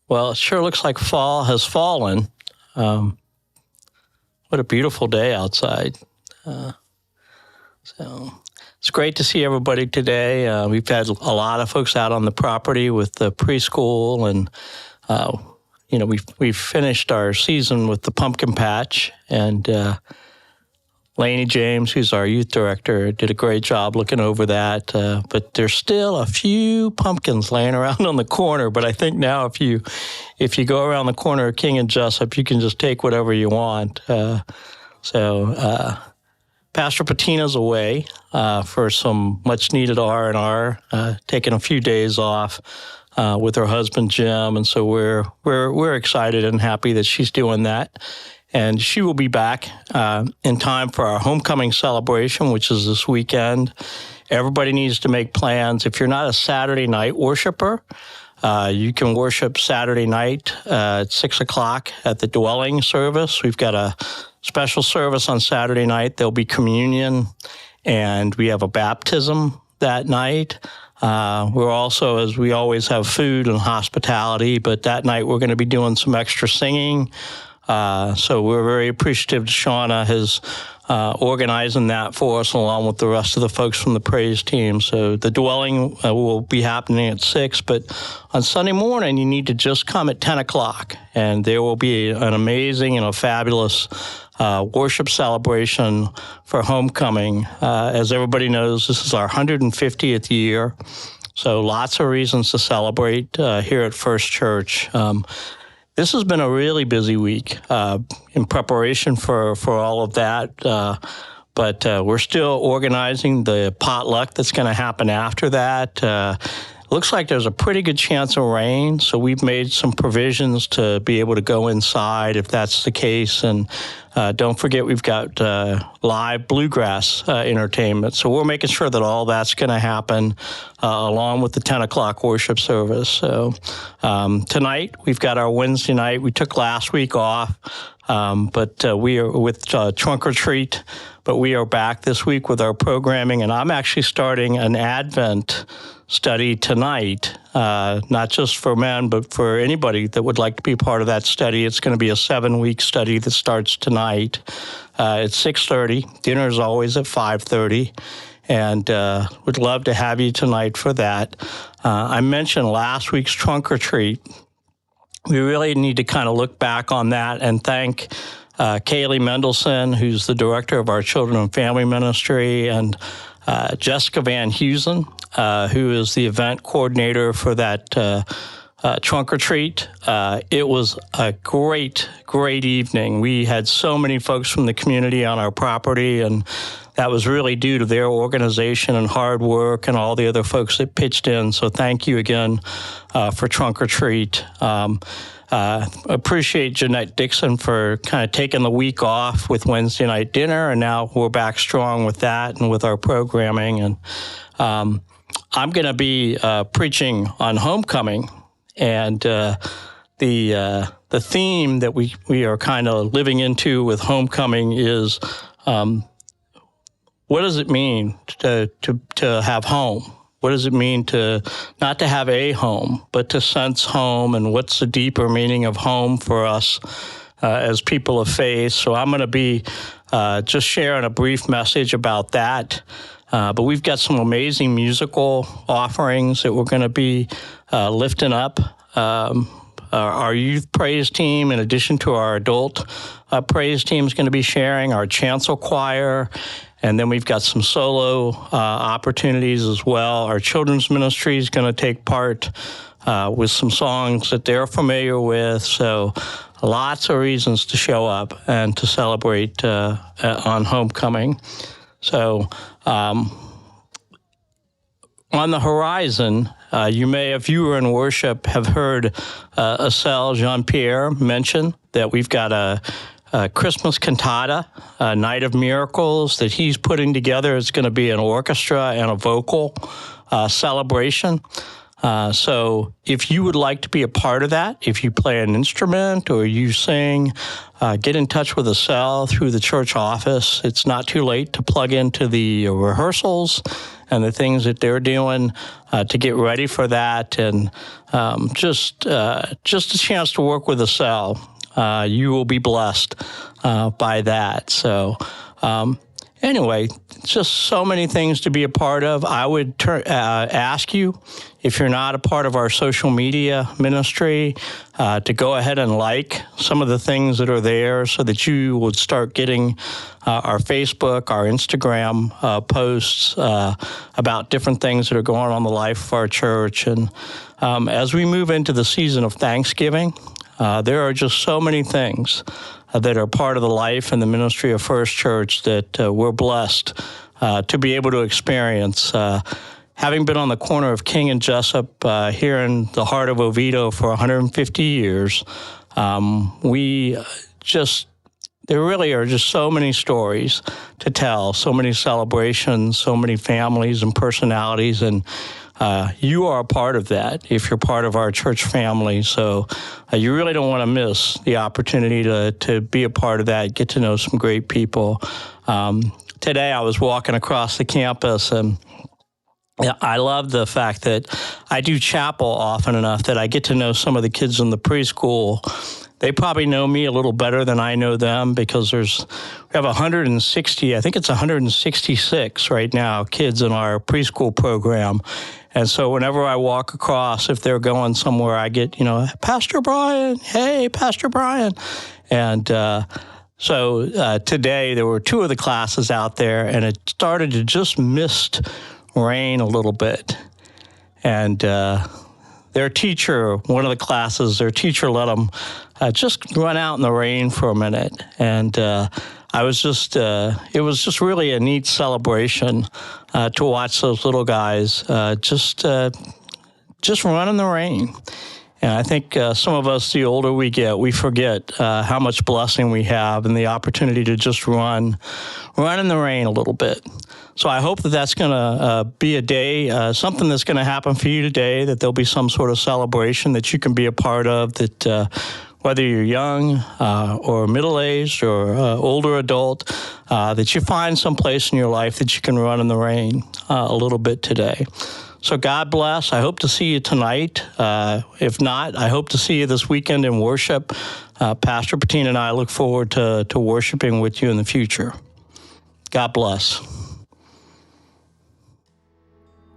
Well, it sure looks like fall has fallen. What a beautiful day outside. So it's great to see everybody today. We've had a lot of folks out on the property with the preschool, and we've finished our season with the pumpkin patch, and Lainey James, who's our youth director, did a great job looking over that. But there's still a few pumpkins laying around on the corner. But I think now if you go around the corner of King and Jessup, you can just take whatever you want. So Pastor Patina's away for some much needed R&R, taking a few days off with her husband Jim, and so we're excited and happy that she's doing that. And she will be back in time for our homecoming celebration, which is this weekend. Everybody needs to make plans. If you're not a Saturday night worshiper, you can worship Saturday night at 6 o'clock at the dwelling service. We've got a special service on Saturday night. There'll be communion, and we have a baptism that night. We're also, as we always, have food and hospitality, but that night we're going to be doing some extra singing. So we're very appreciative to Shauna has organizing that for us along with the rest of the folks from the praise team. So the dwelling will be happening at 6, but on Sunday morning you need to just come at 10 o'clock, and there will be an amazing and a fabulous worship celebration for homecoming. As everybody knows, this is our 150th year, so lots of reasons to celebrate here at First Church. This has been a really busy week in preparation for all of that, but we're still organizing the potluck that's going to happen after that. Looks like there's a pretty good chance of rain, so we've made some provisions to be able to go inside if that's the case. And don't forget, we've got live bluegrass entertainment. So we're making sure that all that's going to happen along with the 10 o'clock worship service. So tonight, we've got our Wednesday night. We took last week off, but we are with Trunk or Treat. But we are back this week with our programming, and I'm actually starting an Advent study tonight, not just for men, but for anybody that would like to be part of that study. It's going to be a 7-week study that starts tonight at 6:30. Dinner is always at 5:30, and would love to have you tonight for that. I mentioned last week's Trunk or Treat. We really need to kind of look back on that and thank Kaylee Mendelson, who's the director of our Children and Family Ministry, and Jessica Van Heusen, who is the event coordinator for that Trunk or Treat. It was a great evening. We had so many folks from the community on our property, and that was really due to their organization and hard work and all the other folks that pitched in. So thank you again for Trunk or Treat. Appreciate Jeanette Dixon for kind of taking the week off with Wednesday night dinner, and now we're back strong with that and with our programming. And I'm going to be preaching on homecoming, and the theme that we are kind of living into with homecoming is what does it mean to have home? What does it mean to not to have a home, but to sense home, and what's the deeper meaning of home for us as people of faith? So I'm going to be just sharing a brief message about that. But we've got some amazing musical offerings that we're going to be lifting up. Our youth praise team, in addition to our adult praise team, is going to be sharing our chancel choir. And then we've got some solo opportunities as well. Our children's ministry is going to take part with some songs that they're familiar with. So lots of reasons to show up and to celebrate on homecoming. So on the horizon, you may, if you were in worship, have heard Assel Jean-Pierre mention that we've got a Christmas cantata, a Night of Miracles, that he's putting together. It's going to be an orchestra and a vocal celebration. So if you would like to be a part of that, if you play an instrument or you sing, get in touch with a cell through the church office. It's not too late to plug into the rehearsals and the things that they're doing to get ready for that. And just a chance to work with a cell. You will be blessed by that. So anyway, just so many things to be a part of. I would ask you, if you're not a part of our social media ministry, to go ahead and like some of the things that are there so that you would start getting our Facebook, our Instagram posts about different things that are going on in the life of our church. And as we move into the season of Thanksgiving, there are just so many things that are part of the life and the ministry of First Church that we're blessed to be able to experience. Having been on the corner of King and Jessup here in the heart of Oviedo for 150 years, there really are just so many stories to tell, so many celebrations, so many families and personalities, and you are a part of that if you're part of our church family. So you really don't want to miss the opportunity to be a part of that, get to know some great people. Today I was walking across the campus, and I love the fact that I do chapel often enough that I get to know some of the kids in the preschool. They probably know me a little better than I know them because we have 160, I think it's 166 right now, kids in our preschool program. And so whenever I walk across, if they're going somewhere, I get, Pastor Brian, hey, Pastor Brian. And so today there were two of the classes out there, and it started to just mist rain a little bit. And their teacher, one of the classes, their teacher let them just run out in the rain for a minute. And it was just really a neat celebration to watch those little guys just run in the rain. And I think some of us, the older we get, we forget how much blessing we have and the opportunity to just run in the rain a little bit. So I hope that that's going to be a day, something that's going to happen for you today, that there'll be some sort of celebration that you can be a part of, that whether you're young or middle-aged or older adult, that you find some place in your life that you can run in the rain a little bit today. So God bless. I hope to see you tonight. If not, I hope to see you this weekend in worship. Pastor Patina and I look forward to worshiping with you in the future. God bless.